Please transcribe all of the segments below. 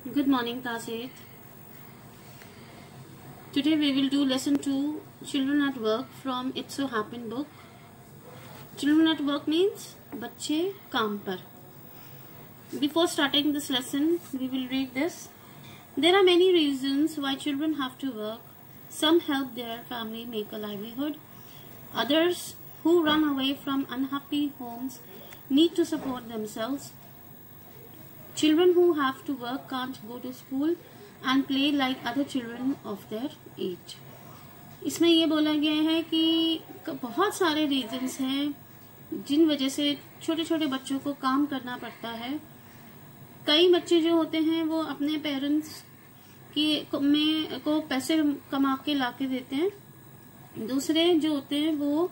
Good morning, class 8. Today we will do lesson 2, Children at Work from It So Happened book. Children at Work means बच्चे काम पर. Before starting this lesson, we will read this. There are many reasons why children have to work. Some help their family make a livelihood. Others who run away from unhappy homes need to support themselves. Children who have to work can't go to school and play like other children of their age. इसमें ये बोला गया है कि बहुत सारे reasons हैं जिन वजह से छोटे छोटे बच्चों को काम करना पड़ता है. कई बच्चे जो होते हैं वो अपने पेरेंट्स को पैसे कमा के ला के देते हैं. दूसरे जो होते हैं वो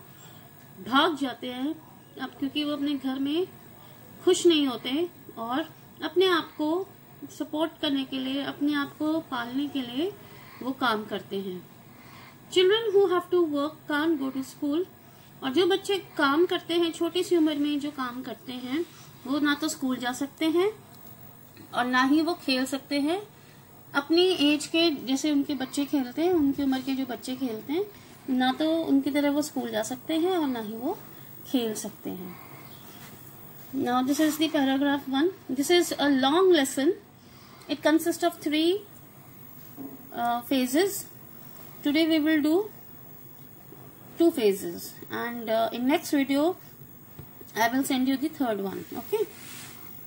भाग जाते हैं अब क्योंकि वो अपने घर में खुश नहीं होते और अपने आप को सपोर्ट करने के लिए, अपने आप को पालने के लिए वो काम करते हैं. Children who have to work can't go to school. और जो बच्चे काम करते हैं, छोटी सी उम्र में जो काम करते हैं, वो ना तो स्कूल जा सकते हैं और ना ही वो खेल सकते हैं. अपनी एज के जैसे उनके बच्चे खेलते हैं, उनकी उम्र के जो बच्चे खेलते हैं, ना तो उनकी तरह वो स्कूल जा सकते हैं और ना ही वो खेल सकते हैं. Now this is the paragraph 1. This is a long lesson. It consists of 3 phases. Today we will do 2 phases and in next video I will send you the third one. Okay.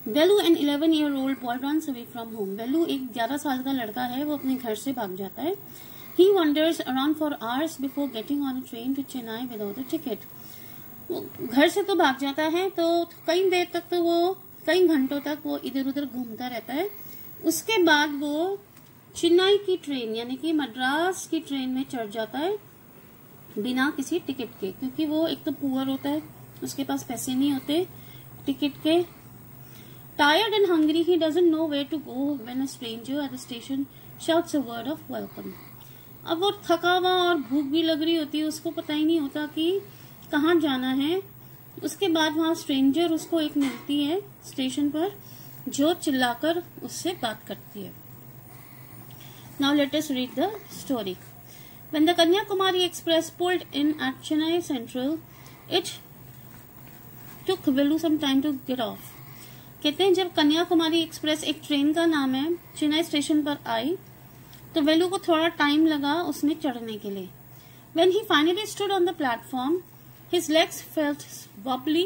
Velu, an 11-year-old boy, runs away from home. Velu एक 11 साल का लड़का है, वो अपने घर से भाग जाता है. He wanders around for hours before getting on a train to Chennai without a ticket. वो घर से तो भाग जाता है तो कई देर तक तो वो कई घंटों तक वो इधर उधर घूमता रहता है. उसके बाद वो चेन्नई की ट्रेन यानी कि मद्रास की ट्रेन में चढ़ जाता है बिना किसी टिकट के, क्योंकि वो एक तो पुअर होता है, उसके पास पैसे नहीं होते टिकट के. Tired and hungry he doesn't know where to go when a stranger at the station shouts a word of welcome. अब वो थका हुआ और भूख भी लग रही होती है, उसको पता ही नहीं होता कि कहाँ जाना है. उसके बाद वहां स्ट्रेंजर उसको एक मिलती है स्टेशन पर जो चिल्लाकर उससे बात करती है. Now let us read the story. When the Kanyakumari express pulled in at Chennai central it took Velu some time to get off. कहते हैं जब कन्याकुमारी एक्सप्रेस, एक ट्रेन का नाम है, चेन्नई स्टेशन पर आई तो वेलू को थोड़ा टाइम लगा उसमें चढ़ने के लिए. When he finally stood on the platform, his legs felt wobbly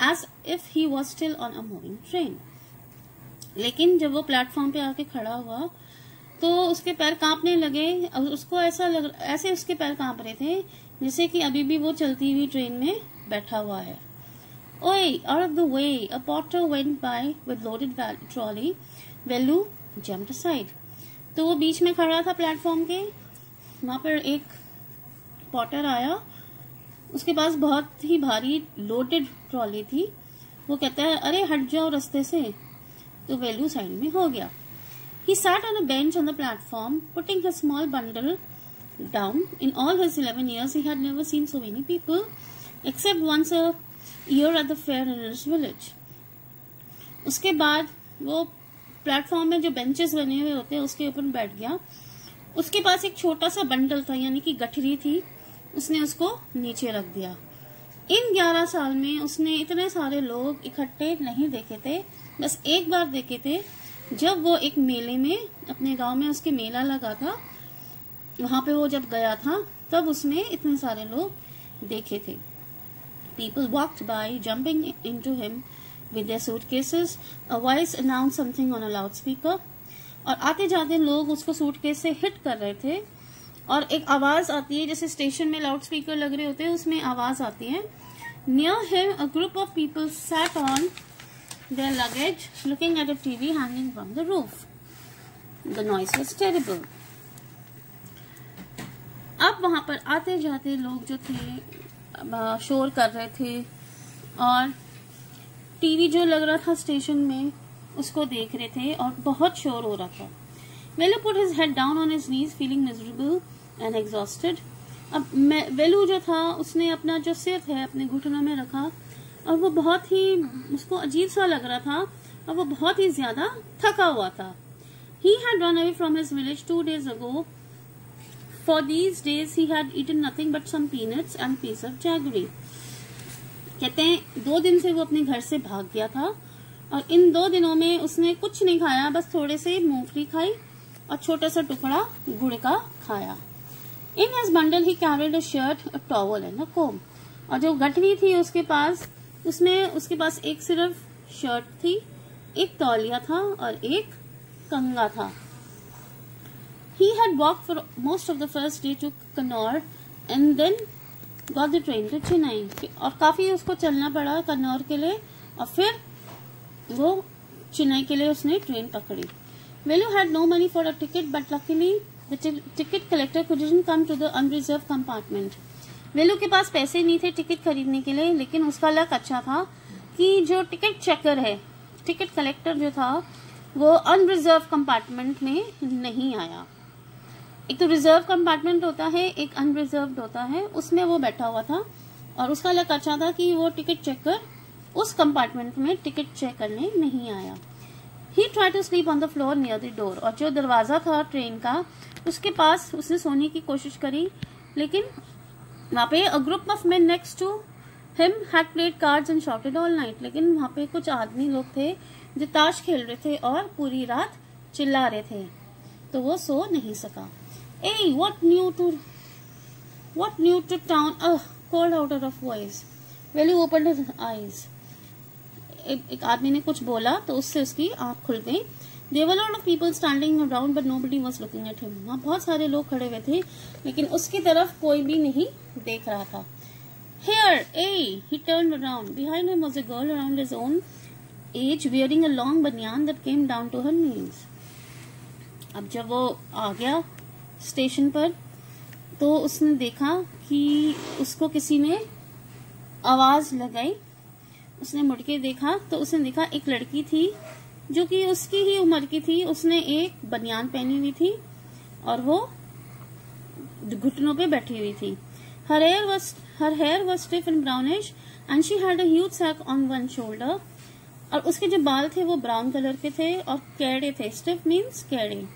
as if he was still on a moving train. लेकिन जब वो प्लेटफॉर्म पे आके खड़ा हुआ तो उसके पैर कांपने लगे. उसको ऐसे उसके पैर कांप रहे थे जैसे कि अभी भी वो चलती हुई ट्रेन में बैठा हुआ है. Oi, out of the way! A porter went by with loaded trolley. Velu jumped aside. तो वो बीच में खड़ा था प्लेटफॉर्म के. वहां पर एक पॉटर आया, उसके पास बहुत ही भारी लोडेड ट्रॉली थी. वो कहता है अरे हट जाओ रास्ते से. तो वेलू साइड में हो गया. He sat on a bench on the platform, putting his small bundle down. In all his 11 years, he had never seen so many people, except once a year at the fair in his village. उसके बाद वो platform में जो benches बने हुए होते हैं उसके ऊपर बैठ गया. उसके पास एक छोटा सा बंडल था यानी कि गठरी थी, उसने उसको नीचे रख दिया. इन 11 साल में उसने इतने सारे लोग इकट्ठे नहीं देखे थे, बस एक बार देखे थे जब वो एक मेले में, अपने गांव में उसके मेला लगा था, वहां पे वो जब गया था तब उसने इतने सारे लोग देखे थे. People walked by, jumping into him with their suitcases. A voice announced something on a loudspeaker. और आते जाते लोग उसको सूटकेस से हिट कर रहे थे और एक आवाज आती है, जैसे स्टेशन में लाउड स्पीकर लग रहे होते हैं उसमें आवाज आती है. Near him a group of people sat on their luggage looking at a TV hanging from the roof. The noise was terrible. अब वहां पर आते जाते लोग जो थे शोर कर रहे थे और टीवी जो लग रहा था स्टेशन में उसको देख रहे थे और बहुत शोर हो रहा था. Velu put his head down on his knees feeling miserable and exhausted. अब वेलू जो था उसने अपना जो सिर है अपने घुटनों में रखा और वो बहुत ही उसको अजीब सा लग रहा था और वो बहुत ही ज्यादा थका हुआ था. He had run away from his village 2 days ago. For these days he had eaten nothing but some peanuts and piece of jaggery. कहते हैं 2 दिन से वो अपने घर से भाग गया था और इन 2 दिनों में उसने कुछ नहीं खाया, बस थोड़े से मूंगफली खाई और छोटा सा टुकड़ा गुड़ का खाया. In his bundle he carried a shirt, a towel and a comb. और जो गठरी थी उसके पास, उसमें उसके पास एक सिर्फ शर्ट थी, एक तौलिया था और एक कंगा था. He had walked for most of the first day to Kannauр and then got the train to Chennai. और काफी उसको चलना पड़ा कन्नौर के लिए और फिर वो चेन्नई के लिए उसने ट्रेन पकड़ी. Velu had no money for a ticket, but luckily the ticket collector couldn't come to the unreserved compartment. वेलू के पास पैसे नहीं थे टिकट खरीदने के लिए, लेकिन उसका लक अच्छा था कि जो टिकट चेकर है, टिकट कलेक्टर जो था, वो अनरिजर्व कंपार्टमेंट में नहीं आया. एक तो रिजर्व कंपार्टमेंट होता है, एक अनरिजर्व्ड होता है, उसमें वो बैठा हुआ था और उसका लक अच्छा था कि वो टिकट चेकर उस कंपार्टमेंट में टिकट चेक करने नहीं आया. He tried to sleep on the floor near the door. और जो दरवाजा था ट्रेन का, उसके पास उसने सोने की कोशिश करी, लेकिन वहाँ पे a group of men next to him had played cards and shouted all night. लेकिन वहाँ पे कुछ आदमी लोग थे जो ताश खेल रहे थे और पूरी रात चिल्ला रहे थे, तो वो सो नहीं सका. Hey, what new to town? Called out of voice. Velu opened his eyes. एक आदमी ने कुछ बोला तो उससे उसकी आंख खुल गई. There were a lot of people standing around, but nobody was looking at him. वहाँ बहुत सारे लोग खड़े हुए थे, लेकिन उसकी तरफ कोई भी नहीं देख रहा था. Here, hey! He turned around. Behind him was a girl around his own age, wearing a long banyan that came down to her knees. अब जब वो आ गया स्टेशन पर, तो उसने देखा कि उसको किसी ने आवाज लगाई. उसने मुड़ के देखा तो उसने देखा एक लड़की थी जो कि उसकी ही उम्र की थी. उसने एक बनियान पहनी हुई थी और वो घुटनों पे बैठी हुई थी. Her hair was stiff and brownish and she had a huge sack on one shoulder. और उसके जो बाल थे वो ब्राउन कलर के थे और कैड़े थे. स्टिफ मीन्स कैड़े.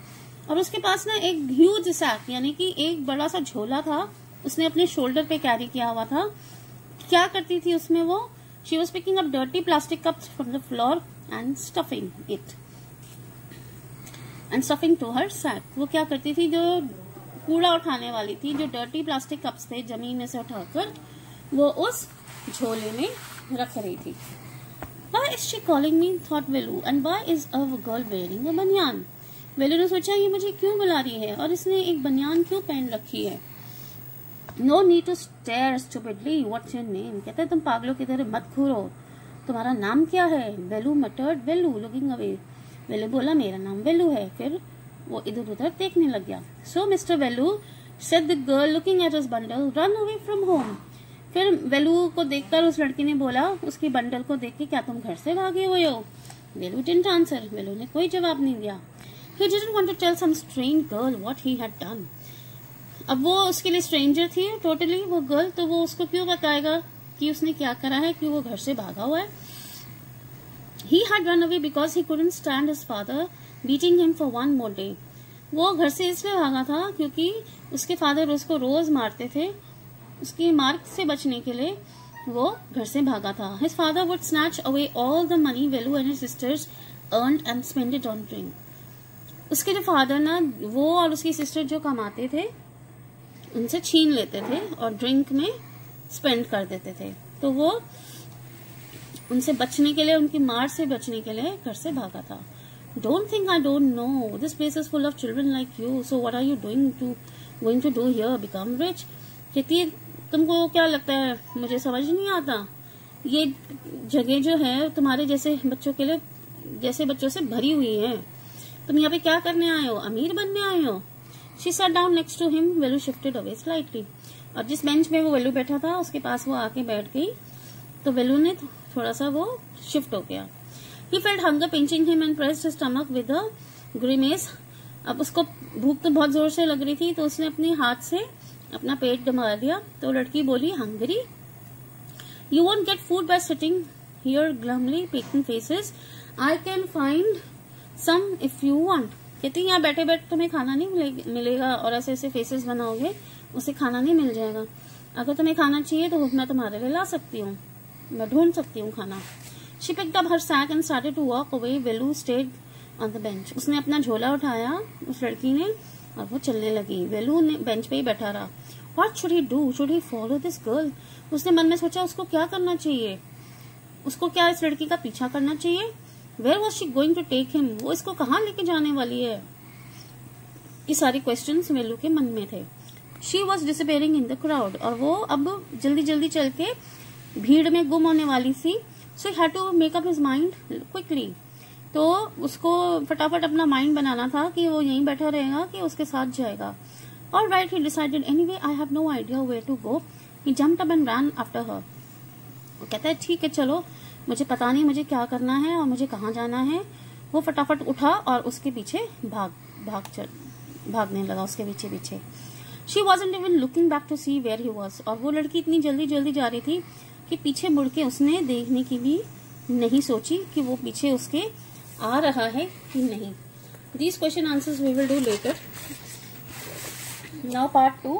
और उसके पास ना एक ह्यूज सैक यानी कि एक बड़ा सा झोला था, उसने अपने शोल्डर पे कैरी किया हुआ था. क्या करती थी उसमें वो? She was picking up dirty plastic cups from the floor and stuffing to her sack. वो क्या करती थी? जो कूड़ा उठाने वाली थी, जो डर्टी प्लास्टिक कप्स थे जमीन में से उठाकर वो उस झोले में रख रही थी. Why is she calling me? thought Velu. And why is a girl wearing a banyan? वेलू ने सोचा ये मुझे क्यों बुला रही है और इसने एक बनियान क्यों पहन रखी है. No need to stare stupidly. What's your name? कहते तुम पागलों की तरह मत घूरो, तुम्हारा नाम क्या है? वेलू muttered. Velu looking away. वेलू बोला मेरा नाम वेलू है. फिर वो इधर उधर देखने लग गया. So Mr. Velu said the girl looking at his bundle, run away from home. फिर वेलू को देखकर उस लड़की ने बोला, उसकी बंडल को देख के, क्या तुम घर से भागे हुए हो? वेलू didn't answer. वेलू ने कोई जवाब नहीं दिया. He didn't want to tell some strange girl what he had done. अब वो उसके लिए स्ट्रेंजर थी टोटली वो गर्ल, तो वो उसको क्यों बताएगा कि उसने क्या करा है, कि वो घर से भागा हुआ है. He had run away because he couldn't stand his father beating him for one more day. वो घर से इसलिए भागा था क्योंकि उसके फादर उसको रोज मारते थे. उसकी मार से बचने के लिए वो घर से भागा था. His father would snatch away all the money Velu and his sisters earned and spend it on drink. उसके जो फादर ना, वो और उसकी सिस्टर जो कमाते थे उनसे छीन लेते थे और ड्रिंक में स्पेंड कर देते थे. तो वो उनसे बचने के लिए, उनकी मार से बचने के लिए घर से भागा था. Don't think I don't know. This place is full of children like you. So what are you going to do here? Become rich? कहती है तुमको क्या लगता है मुझे समझ नहीं आता? ये जगह जो है तुम्हारे जैसे बच्चों के लिए, जैसे बच्चों से भरी हुई है. तुम यहाँ पे क्या करने आए हो? अमीर बनने आए हो? She sat down next to him. Velu shifted away slightly. और जिस बेंच में वो वेलू बैठा था उसके पास वो आके बैठ गई, तो वेलू ने थोड़ा सा वो शिफ्ट हो गया. He felt hunger pinching him and pressed his stomach with a grimace. अब उसको भूख तो बहुत जोर से लग रही थी, तो उसने अपने हाथ से अपना पेट दबा दिया. तो लड़की बोली, hungry? You won't get food by sitting here glumly picking faces. I can find some if you want. कहती यहाँ बैठे बैठे तुम्हें खाना नहीं मिलेगा और ऐसे ऐसे फेसेस बनाओगे, उसे खाना नहीं मिल जाएगा। अगर तुम्हें खाना चाहिए तो मैं तुम्हारे लिए ला सकती हूँ, मैं ढूंढ सकती हूँ खाना। She picked up her sack and started to walk away. Velu stayed on the bench. उसने अपना झोला उठाया उस लड़की ने और वो चलने लगी। वेलू ने बेंच पे ही बैठा रहा। What should he do? Should he follow this girl? उसने मन में सोचा उसको क्या करना चाहिए, उसको क्या इस लड़की का पीछा करना चाहिए। Where was she going to take him? वो इसको कहाँ लेके जाने वाली है। ये सारे क्वेश्चंस वेलू के मन में थे। She was disappearing in the crowd. और वो अब जल्दी जल्दी चल के भीड़ में गुम होने वाली थी। So he had to make up his mind quickly. तो उसको फटाफट अपना माइंड बनाना था कि वो यहीं बैठा रहेगा कि उसके साथ जाएगा। All right, he decided. Anyway, I have no idea where to go. He jumped up and ran after her. वो कहता है ठीक है चलो, मुझे पता नहीं मुझे क्या करना है और मुझे कहाँ जाना है। वो फटाफट उठा और उसके पीछे भागने लगा उसके पीछे पीछे। She wasn't even looking back to see where he was. और वो लड़की इतनी जल्दी जल्दी जा रही थी कि पीछे मुड़ के उसने देखने की भी नहीं सोची कि वो पीछे उसके आ रहा है कि नहीं। These question answers we will do later. Now part 2.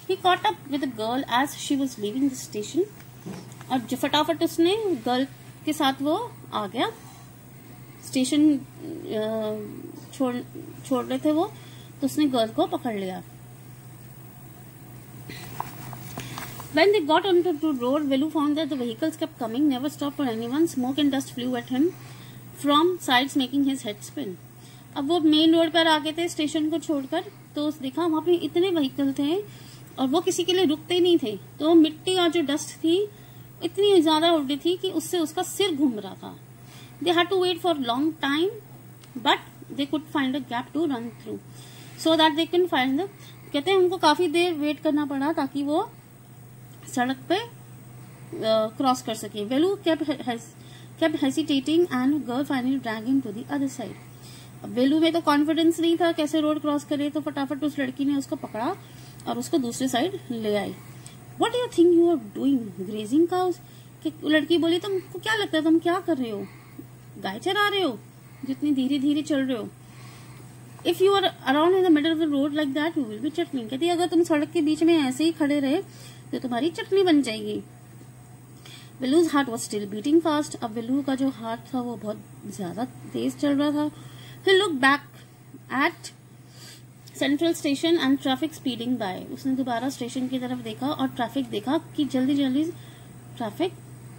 He caught up with a girl as she was leaving the station. और जो फटाफट उसने गर्ल के साथ वो आ गया। स्टेशन छोड़ रहे थे वो, तो उसने गर्ल को पकड़ लिया। When they got onto the road, Velu found that the vehicles kept coming, never stopped for anyone. Smoke and dust flew at him from sides, making his head spin. अब वो मेन रोड पर आ गए थे station को छोड़कर, तो देखा वहां पे इतने व्हीकल थे और वो किसी के लिए रुकते ही नहीं थे। तो मिट्टी और जो डस्ट थी इतनी ज्यादा उड़ रही थी कि उससे उसका सिर घूम रहा था। They had to wait for long time, but they could find a gap to run through, so that they can find the. कहते हैं उनको काफी देर वेट करना पड़ा ताकि वो सड़क पे क्रॉस कर सके। वेलू kept hesitating and girl finally dragged him to the other side. अब वेलू में तो कॉन्फिडेंस नहीं था कैसे रोड क्रॉस करे, तो फटाफट उस लड़की ने उसको पकड़ा और उसको दूसरे साइड ले आई। What do you think you are doing? Grazing cows? कि लड़की बोली तुमको क्या लगता है तुम क्या कर रहे हो, गाय चरा रहे हो जितनी धीरे धीरे चल रहे हो। If you are around in the middle of the road like that, you will be chutney. कहती अगर तुम सड़क के बीच में ऐसे ही खड़े रहे तो तुम्हारी चटनी बन जाएगी। Velu's heart was still beating fast. अब वेलू का जो हार्ट था वो बहुत ज्यादा तेज चल रहा था। He looked back at central station and traffic speeding by. उसने दोबारा स्टेशन की तरफ देखा और ट्रैफिक देखा कि जल्दी जल्दी ट्रैफिक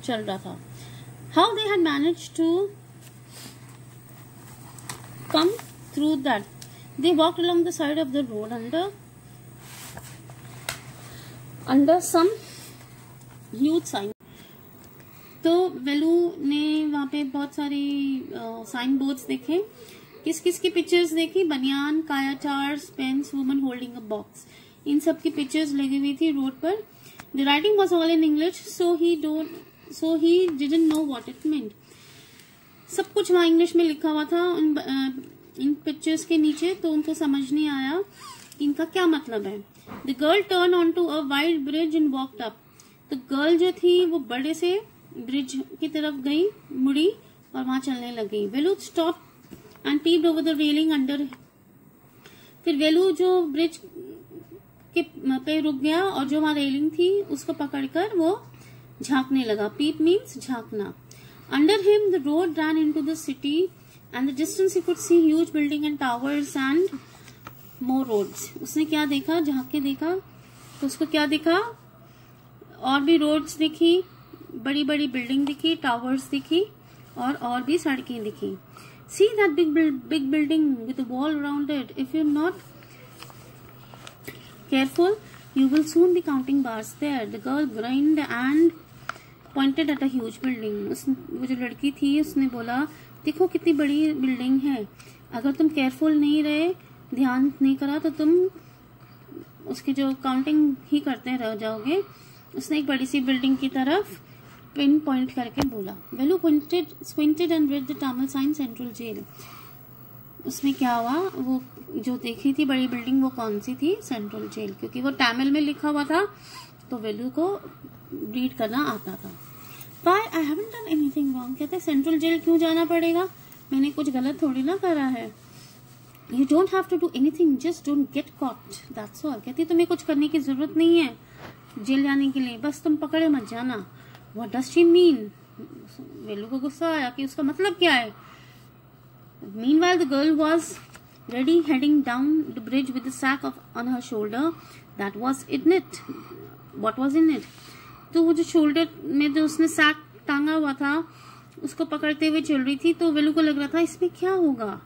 चल रहा था। How they had manage to come through that. They walked along the side of the road under some huge sign. तो वेलू ने वहां पे बहुत सारी साइन बोर्ड्स देखे। किस किस की पिक्चर्स देखी? बनियान, काया चार्स, pens, woman holding a box, इन सब की पिक्चर्स लगी हुई थी रोड पर। The writing was all in English, so he didn't know what it meant. सब कुछ वहां इंग्लिश में लिखा हुआ था इन पिक्चर्स के नीचे, तो उनको समझ नहीं आया इनका क्या मतलब है। The girl turn on to a wide bridge and walked up. तो गर्ल जो थी वो बड़े से ब्रिज की तरफ गई, मुड़ी और वहां चलने लगी। Velu stop and peeped over the railing under. फिर वेलू जो ब्रिज के पे रुक गया और जो वहां रेलिंग थी उसको पकड़कर वो झांकने लगा। पीप मीन्स झांकना। Under him the road ran into the city and the distance he could see huge building and towers and more roads. उसने क्या देखा? झांक के देखा तो उसको क्या दिखा? और भी रोड्स दिखी, बड़ी बड़ी बिल्डिंग दिखी, टावर्स दिखी और भी सड़कें दिखी। See that big building with a wall around it. If you're not careful, you will soon be counting bars there. The girl grinned and pointed at a huge building. वो जो लड़की थी उसने बोला देखो कितनी बड़ी बिल्डिंग है, अगर तुम केयरफुल नहीं रहे, ध्यान नहीं करा तो तुम उसकी जो काउंटिंग ही करते रह जाओगे। उसने एक बड़ी सी बिल्डिंग की तरफ पिन पॉइंट करके बोला। वेलू squinted and read the Tamil sign Central Jail. उसमें क्या हुआ? वो जो देखी थी बड़ी बिल्डिंग वो कौन सी थी? सेंट्रल जेल, क्योंकि वो तमिल में लिखा हुआ था तो वेलू को रीड करना आता था। Why I haven't done anything wrong. कहते सेंट्रल जेल क्यों जाना पड़ेगा? मैंने कुछ गलत थोड़ी ना करा है। You don't have to do anything, just don't get caught, that's all. कहती है तुम्हें कुछ करने की जरूरत नहीं है जेल जाने के लिए, बस तुम पकड़े मत जाना। What does she mean? Velu को गुस्सा आया कि उसका मतलब क्या है। Meanwhile the girl was ready heading down the bridge with the sack on her shoulder that was in it. What was in it? तो वो जो शोल्डर में जो उसने सैक टांगा हुआ था उसको पकड़ते हुए चल रही थी। तो वेलू को लग रहा था इसमें क्या होगा।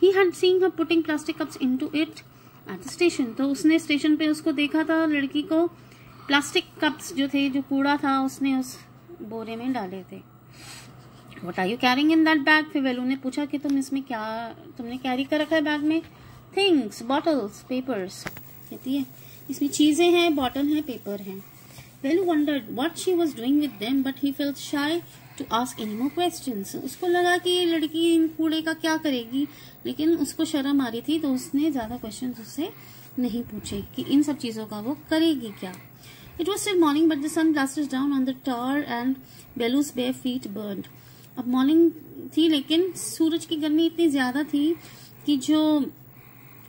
He had seen her putting plastic cups into it at the station. तो उसने स्टेशन पे उसको देखा था लड़की को प्लास्टिक कप्स जो थे, जो कूड़ा था, उसने उस बोरे में डाले थे। What are you carrying in that bag? फिर वेलू ने पूछा कि तुम इसमें क्या तुमने कैरी कर रखा है बैग में? Things, bottles, papers. कहती है इसमें चीजें हैं, बॉटल हैं, पेपर हैं। वेलू wondered what she was doing with them, but he felt shy to ask any more questions. उसको लगा कि ये लड़की इन कूड़े का क्या करेगी, लेकिन उसको शर्म आ रही थी, तो उसने ज्यादा क्वेश्चंस उससे नहीं पूछे कि इन सब चीजों का वो करेगी क्या। It was still morning, but the sun blasted down on the tar and Belu's bare feet burned. अब मॉर्निंग थी, लेकिन सूरज की गर्मी इतनी ज्यादा थी कि जो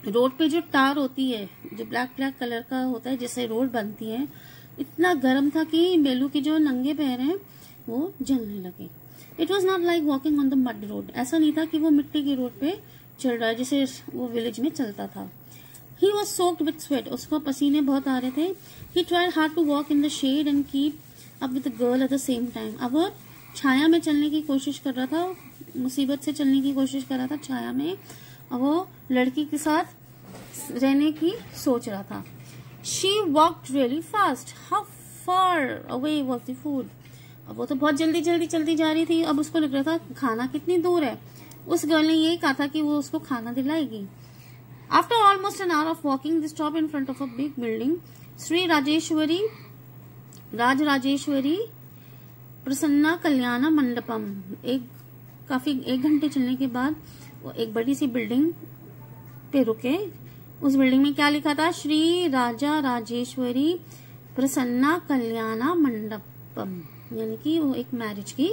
रोड पे जो टार होती है, जो ब्लैक ब्लैक कलर का होता है जिससे रोड बनती है, इतना गर्म था कि बेलू के जो नंगे पैर हैं वो जलने लगे। It was not like walking on the mud road. ऐसा नहीं था कि वो मिट्टी की रोड पे चल रहा है जैसे वो विलेज में चलता था। He was soaked with sweat. उसको पसीने बहुत आ रहे थे। He tried hard to walk in the shade and keep up with the girl at the same time. अब वो छाया में चलने की कोशिश कर रहा था, मुसीबत से चलने की कोशिश कर रहा था छाया में, और वो लड़की के साथ रहने की सोच रहा था। She walked really fast. How far away was the food? अब वो तो बहुत जल्दी जल्दी चलती जा रही थी। अब उसको लग रहा था खाना कितनी दूर है। उस गर्ल ने यही कहा था कि वो उसको खाना दिलाएगी। After almost an hour of walking they stop in front of a big building. Shri Rajeshwari Prasanna Kalyana Mandapam. एक घंटे चलने के बाद वो एक बड़ी सी बिल्डिंग पे रुके। उस बिल्डिंग में क्या लिखा था? श्री राजा राजेश्वरी प्रसन्ना कल्याण मंडपम, यानी कि वो एक मैरिज की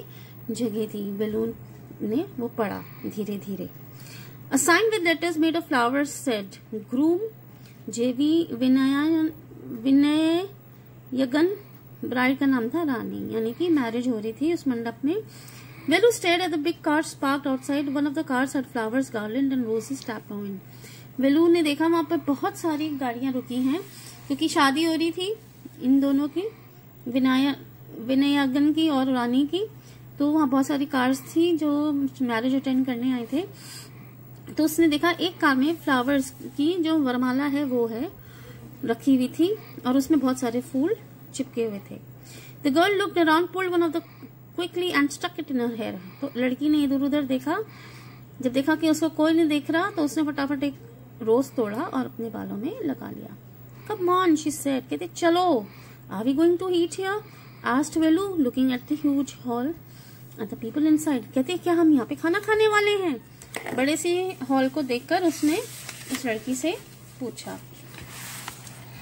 जगह थी। बेलून ने वो पढ़ा धीरे धीरे। A sign with letters made of flowers said groom JV Vinayagan. Bride का नाम था रानी, यानी कि मैरिज हो रही थी उस मंडप में। Velu stared at the big cars parked outside. One of the cars had flowers, garland and roses tapped on it. वेलू ने देखा वहां पर बहुत सारी गाड़ियां रुकी हैं क्योंकि शादी हो रही थी इन दोनों की, विनयागन की और रानी की। तो वहां बहुत सारी कार्स थी जो मैरिज अटेंड करने आए थे। तो उसने देखा एक कार में फ्लावर्स की जो वरमाला है वो है रखी हुई थी और उसमें बहुत सारे फूल चिपके हुए थे। The girl looked around, pulled one of the quickly and stuck it in her hair. तो लड़की ने इधर उधर देखा, जब देखा कि उसको कोई नहीं देख रहा तो उसने फटाफट एक रोज तोड़ा और अपने बालों में लगा लिया। कम ऑन शी सेड, कहते चलो। Are we going to eat here? Asked Velu looking at the huge hall and the people inside. कहते क्या हम यहाँ पे खाना खाने वाले हैं? बड़े से हॉल को देखकर उसने उस लड़की से पूछा।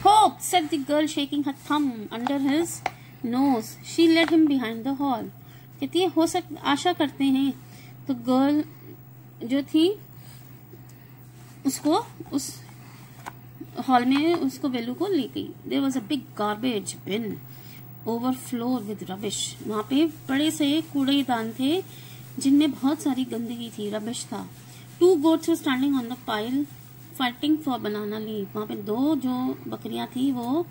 Hope, said the girl shaking her thumb under his nose. She led him behind the hall. कहती है हो आशा करते हैं। तो गर्ल जो थी उसको उस हॉल में उसको वेलू को ले गई। There was a big garbage bin overflowed with rubbish. वहां पे बड़े से कूड़ेदान थे जिनमें बहुत सारी गंदगी थी, रबिश था। 2 goats were standing on the pile fighting for banana leaf. वहां पे 2 जो बकरियां थी वो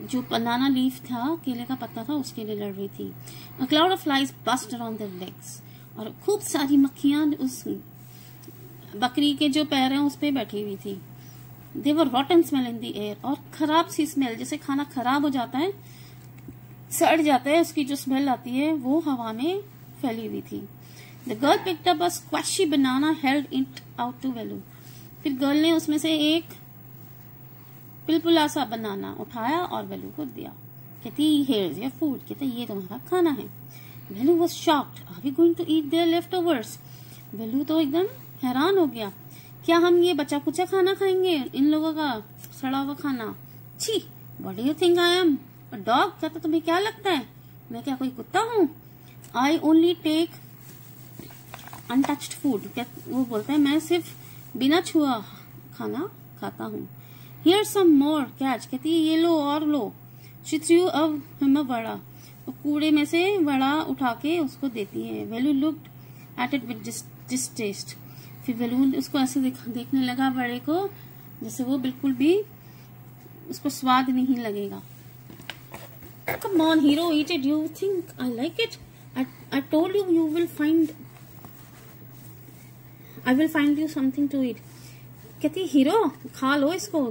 जो बनाना लीफ था, केले का पत्ता था, उसके लिए लड़ रही थी। A cloud of flies buzzed around their legs. और खूब सारी मक्खियां उस बकरी के जो पैर हैं उस पे बैठी हुई थी। They were rotten smell in the air. और खराब सी स्मेल, जैसे खाना खराब हो जाता है, सड़ जाता है, उसकी जो स्मेल आती है वो हवा में फैली हुई थी। The girl picked up a squashy banana, held it out to Velu. फिर गर्ल ने उसमें से एक पिलपुला सा बनाना उठाया और वेलू को दिया। कहती here's your food. कहते ये तुम्हारा खाना है। वेलू was shocked. Are we going to eat their leftovers? वेलू तो एकदम हैरान हो गया। क्या हम ये बचा कुचा खाना खाएंगे, इन लोगों का सड़ा हुआ खाना? छी, what do you think I am? A dog? कहता तुम्हें क्या लगता है मैं क्या कोई कुत्ता हूँ? I only take untouched food, वो बोलता है मैं सिर्फ बिना छुआ खाना खाता हूँ। हियर सम मोर कैच, कहती है ये लो और लो। She threw him a vada, कूड़े में से वड़ा उठा के उसको देती है। Velu looked at it with distaste, फिर वेलू उसको ऐसे देखने लगा वड़े को जैसे वो बिल्कुल भी उसको स्वाद नहीं लगेगा। Come on, hero, eat it. You think I like it? I told you I will find you something to eat. कहती हीरो खा लो इसको,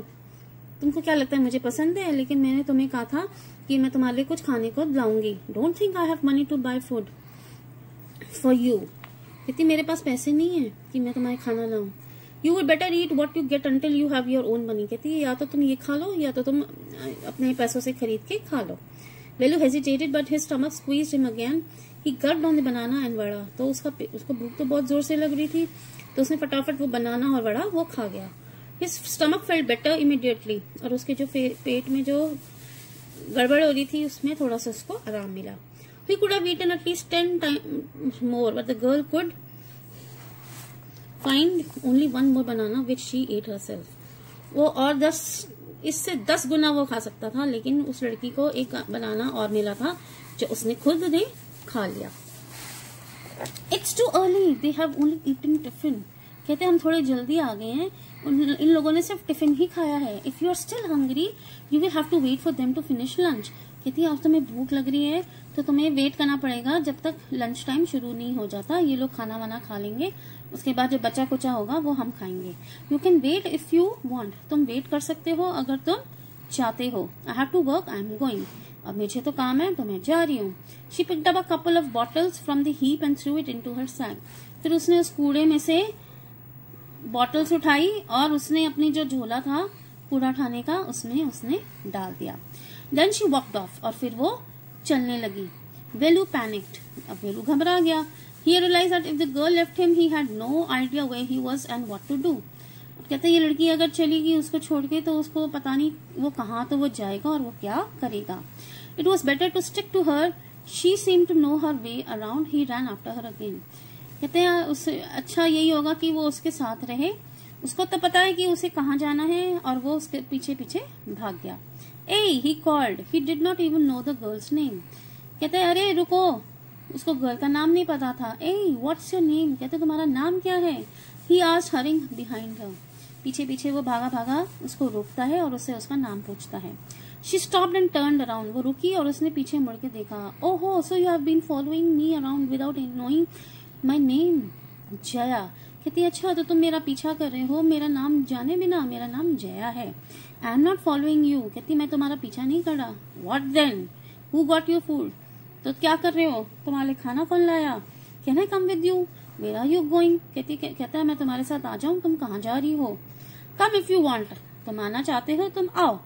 तुमको क्या लगता है मुझे पसंद है, लेकिन मैंने तुम्हें कहा था कि मैं तुम्हारे लिए कुछ खाने को लाऊंगी। Don't think I have money to buy food for you. कहती मेरे पास पैसे नहीं है कि मैं तुम्हारे खाना लाऊं। You would better eat what you get until you have your own money. कहती है या तो तुम ये खा लो या तो तुम अपने पैसों से खरीद के खा लो। Velu hesitated, but his stomach squeezed him again. He gulped on the banana and vada. तो उसको भूख तो बहुत जोर से लग रही थी, तो उसने फटाफट वो बनाना और वड़ा वो खा गया। His stomach felt better immediately. और उसके जो पेट में जो गड़बड़ हो रही थी उसमें थोड़ा सा उसको आराम मिला। He could have eaten at least 10 times more, but the girl could find only one more banana which she ate herself. वो और इससे 10 गुना वो खा सकता था, लेकिन उस लड़की को एक बनाना और मिला था जो उसने खुद ने खा लिया। It's too early. They have only eaten tiffin. कहते हम थोड़े जल्दी आ गए हैं, इन लोगों ने सिर्फ टिफिन ही खाया है। If you are still hungry, you will have to wait for them to finish lunch. कहती है अब तुम्हें भूख लग रही है तो तुम्हें वेट करना पड़ेगा जब तक लंच टाइम शुरू नहीं हो जाता। ये लोग खाना वाना खा लेंगे, उसके बाद जो बचा कुचा होगा वो हम खाएंगे। You can wait if you want, तुम वेट कर सकते हो अगर तुम चाहते हो। I have to work, I am going, अब मुझे तो काम है तो मैं जा रही हूँ। She picked up a couple of bottles from the heap and threw it into her sack. फिर उसने उस कूड़े में से बॉटल्स उठाई और उसने अपनी जो झोला था कूड़ा उठाने का उसमें उसने डाल दिया। देन शी वॉकड ऑफ, और फिर वो चलने लगी। वेलू पैनिक्ड, अब वेलू घबरा गया। He realized that if the girl left him, he had no idea where he was and what to do. कहते ये लड़की अगर चलेगी उसको छोड़ के तो उसको पता नहीं वो कहाँ तो वो जाएगा और वो क्या करेगा। It was better to stick to her. She seemed to know her way around. He ran after her again. कहते हैं उससे अच्छा यही होगा कि वो उसके साथ रहे, उसको तो पता है कि उसे कहाँ जाना है, और वो उसके पीछे पीछे भाग गया। Hey, he called. He did not even know the girl's name. कहते अरे रुको, उसको गर्ल का नाम नहीं पता था। ए व्हाट्स योर नेम, कहते तुम्हारा नाम क्या है। He asked hurrying behind her, पीछे पीछे वो भागा भागा उसको रोकता है और उससे उसका नाम पूछता है। She stopped and turned around, वो रुकी और उसने पीछे मुड़ के देखा। ओहो, so you have been following me around without knowing my name. Jaya, कहती अच्छा तो तुम मेरा पीछा कर रहे हो मेरा नाम जाने बिना, मेरा नाम जया है। I am not following you, कहती मैं तुम्हारा पीछा नहीं कर रहा। What then, who got your food, तो क्या कर रहे हो, तुम्हारे खाना कौन लाया। Can I come with you, where are you going, कहता है मैं तुम्हारे साथ आ जाऊं, तुम कहाँ जा रही हो। कम इफ यू वांट, तुम आना चाहते हो तुम आओ।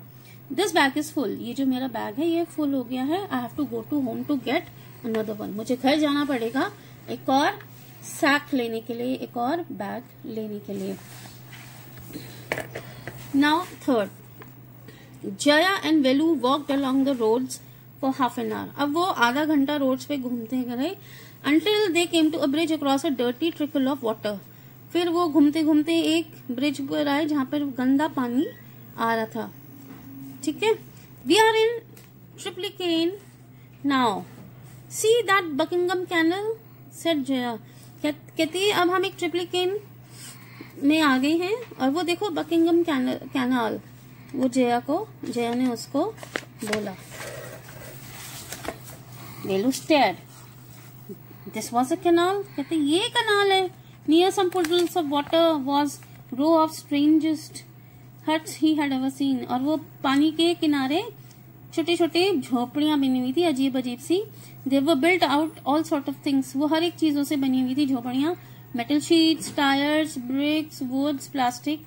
दिस बैग इज फुल, ये जो मेरा बैग है ये फुल हो गया है। I have to go to home to get another one, मुझे घर जाना पड़ेगा एक और सैक लेने के लिए, एक और बैग लेने के लिए। Now third, Jaya and Velu walked along the roads for half an hour. अब वो आधा घंटा रोड्स पे घूमते गए until they came to a bridge across a dirty trickle of water. फिर वो घूमते घूमते एक ब्रिज पर आए जहां पर गंदा पानी आ रहा था। ठीक है, we are in Triplicane now. See that Buckingham Canal, said Jaya. कहती है अब हम एक ट्रिप्लिकेन में आ गए हैं और वो देखो बकिंगम कैनाल, वो जया ने उसको बोला। Velu stared, this was a canal, कहते ये कनाल है। Near some puddles of water was row of strangest huts he had ever seen, और वो पानी के किनारे छोटे छोटे झोपड़ियां बनी हुई थी अजीब अजीब सी। They were built out all sort of things, वो हर एक चीजों से बनी हुई थी झोपड़ियां। Metal sheets, tyres, bricks, woods, plastic,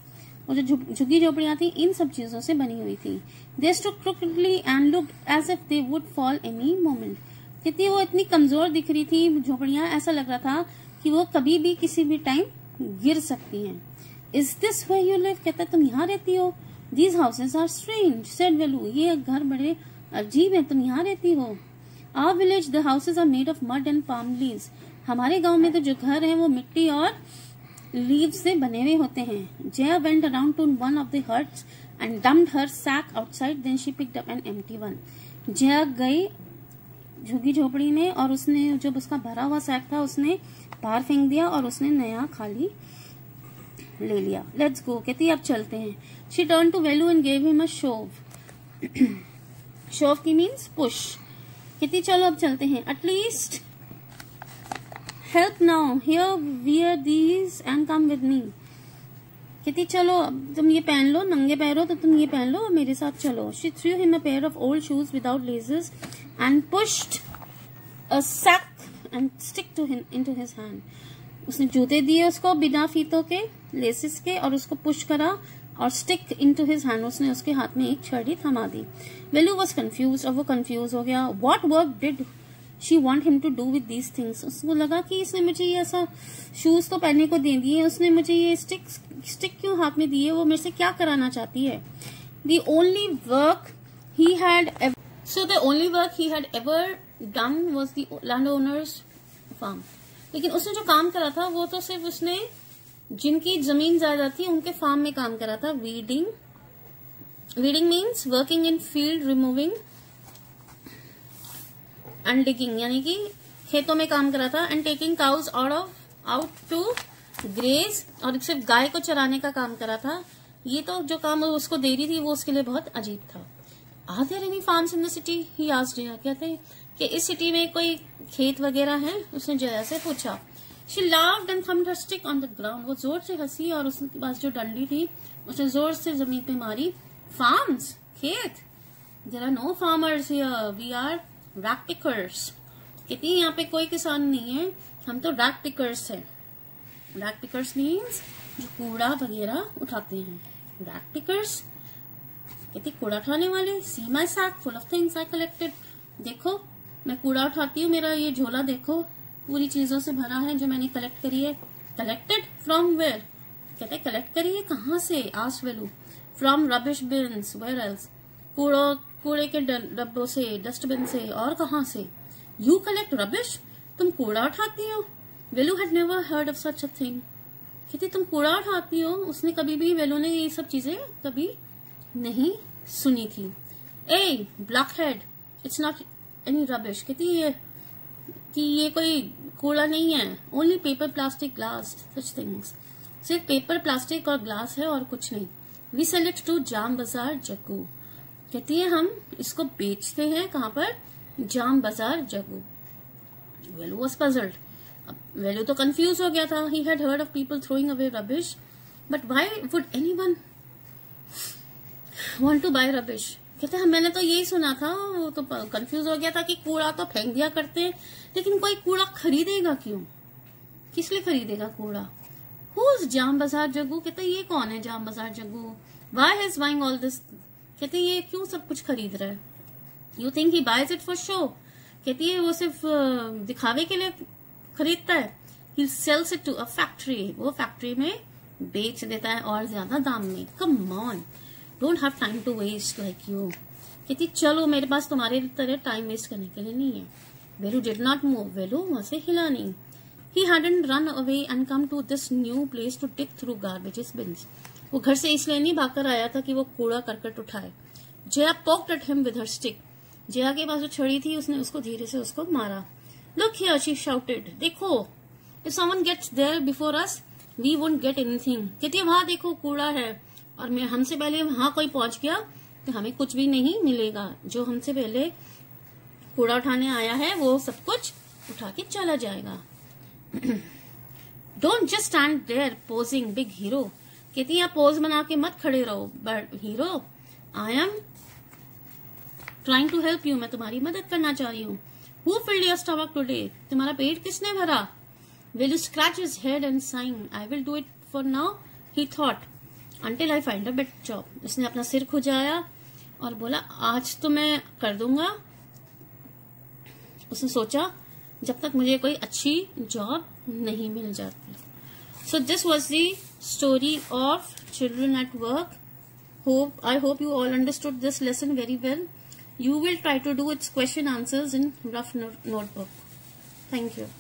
और जो झुग्गी झोपड़ियां थी इन सब चीजों से बनी हुई थी। They stood crookedly and looked as if they would fall any moment, कहती वो इतनी कमजोर दिख रही थी झोपड़ियां, ऐसा लग रहा था कि वो कभी भी किसी भी टाइम गिर सकती हैं। Is this where you live, कहता तुम यहाँ रहती हो। These houses are strange, said Velu, ये घर बड़े अजीब है, तुम यहाँ रहती हो। Our village the houses are made of mud and palm leaves, हमारे गांव में तो जो घर है वो मिट्टी और लीव से बने हुए होते हैं। Jaya went around to one of the huts and dumped her sack outside, then she picked up an empty one. Jaya गई झुग्गी झोपड़ी में और उसने जब उसका भरा हुआ सैक था उसने बाहर फेंक दिया और उसने नया खाली ले लिया। लेट्स गो, कहती अब चलते हैं। She turn to Velu and gave him a shove. Shove की मीन्स पुश। कहती चलो अब चलते हैं। At least help now, here wear these and come with me. कहती चलो अब तुम ये पहन लो, नंगे पैर हो तो तुम ये पहन लो और मेरे साथ चलो। She threw him a pair of old shoes without laces and pushed a sack and stick to into his hand. उसने जूते दिए उसको बिना फीतों के, लेसेस के, और उसको पुश करा और स्टिक इनटू हिज हैंड, उसने उसके हाथ में एक छड़ी थमा दी। वेलू वाज कंफ्यूज, अब वो कंफ्यूज हो गया। What work did she want him to do with these things. उसको लगा कि इसने मुझे ये ऐसा शूज तो पहनने को दे दिए, उसने मुझे ये स्टिक क्यों हाथ में दिए, वो मेरे से क्या कराना चाहती है। The only work he had ever done was the landowner's farm. लेकिन उसने जो काम करा था वो तो सिर्फ उसने जिनकी जमीन ज्यादा थी उनके फार्म में काम करा था। Weeding means working in field, removing and digging, यानी कि खेतों में काम करा था। And taking cows out to graze, और सिर्फ गाय को चराने का काम करा था। ये तो जो काम उसको दे रही थी वो उसके लिए बहुत अजीब था। Are there any farms in the city, he asked Jaya. कहते हैं कि इस सिटी में कोई खेत वगैरह है, उसने जया से पूछा। She laughed and thumbed her stick on the ground. वो जोर से हंसी और उसके पास जो डंडी थी उसने जोर से जमीन पे मारी। फार्म्स, खेत, there are no farmers here, we are rag pickers. कहती है यहाँ पे कोई किसान नहीं है, हम तो रैग पिकर्स है। रैग पिकर्स मीन्स जो कूड़ा वगैरह उठाते हैं, रैग पिकर्स। कहती कूड़ा उठाने वाले। See my sack full of things I collected. देखो मैं कूड़ा उठाती हूँ, मेरा ये झोला देखो पूरी चीजों से भरा है जो मैंने कलेक्ट करी है। कलेक्टेड फ्रॉम वेयर, कहते कलेक्ट करी है कहाँ से। Asked Velu. From rubbish bins, where else, कूड़े के डब्बों से, डस्टबिन से, और कहाँ से। यू कलेक्ट रबिश, तुम कूड़ा उठाती हो। Velu had never heard of such a thing. कहती तुम कूड़ा उठाती हो, उसने कभी भी, वेलू ने ये सब चीजें कभी नहीं सुनी थी। ए ब्लॉकहेड, इट्स नॉट एनी रबिश। कहती है कि ये कोई कूड़ा नहीं है। Only paper, plastic, glass, such things. सिर्फ पेपर, प्लास्टिक और ग्लास है और कुछ नहीं। वी सेल इट टू जाम बाजार जग्गू। कहती है हम इसको बेचते हैं कहाँ पर, जाम बाजार जग्गू। वेलू वॉज पजल्ड। अब वेलू तो कंफ्यूज हो गया था। He had heard of people throwing away rubbish, but why would anyone want to buy rubbish. कहते हैं मैंने तो यही सुना था। वो तो कंफ्यूज हो गया था कि कूड़ा तो फेंक दिया करते हैं, लेकिन कोई कूड़ा खरीदेगा क्यों, किस लिए खरीदेगा कूड़ा। Who's जाम बाजार जग्गू। कहते ये कौन है जाम बाजार Jaggu. Why is buying all this। कहते ये क्यों सब कुछ खरीद रहा है। You think he buys it for show। कहती है वो सिर्फ दिखावे के लिए खरीदता है। He sells it to a factory। वो फैक्ट्री में बेच देता है और ज्यादा दाम में। Come on, don't have time to waste like you। कहती चलो मेरे पास तुम्हारे तरह टाइम वेस्ट करने के लिए नहीं है। वेलू डिड नॉट मूव। वेलू वहां से हिला नहीं। He hadn't run away and come to this new place to dig through garbage bins। वो घर से इसलिए नहीं भागकर आया था कि वो कूड़ा करकट उठाए। Jaya poked at him with her stick। Jaya के पास जो छड़ी थी उसने उसको धीरे से उसको मारा। Look here, she shouted। देखो, if someone gets there before us, we won't get anything। कहती है वहां देखो कूड़ा है और मैं हमसे पहले वहां कोई पहुंच गया तो हमें कुछ भी नहीं मिलेगा। जो हमसे पहले कूड़ा उठाने आया है वो सब कुछ उठा के चला जाएगा। Don't just stand there posing big hero। कहती है पोज बना के मत खड़े रहो but hero. I am trying to help you। मैं तुम्हारी मदद करना चाह रही हूँ। Who filled your stomach today। तुम्हारा पेट किसने भरा। Will you scratch his head and sign I will do it for now he thought until I find a better job। उसने अपना सिर खुजाया और बोला आज तो मैं कर दूंगा। उसने सोचा जब तक मुझे कोई अच्छी जॉब नहीं मिल जाती। So this was the story of children at work। I hope you all understood this lesson very well। You will try to do its question answers in rough notebook। Thank you।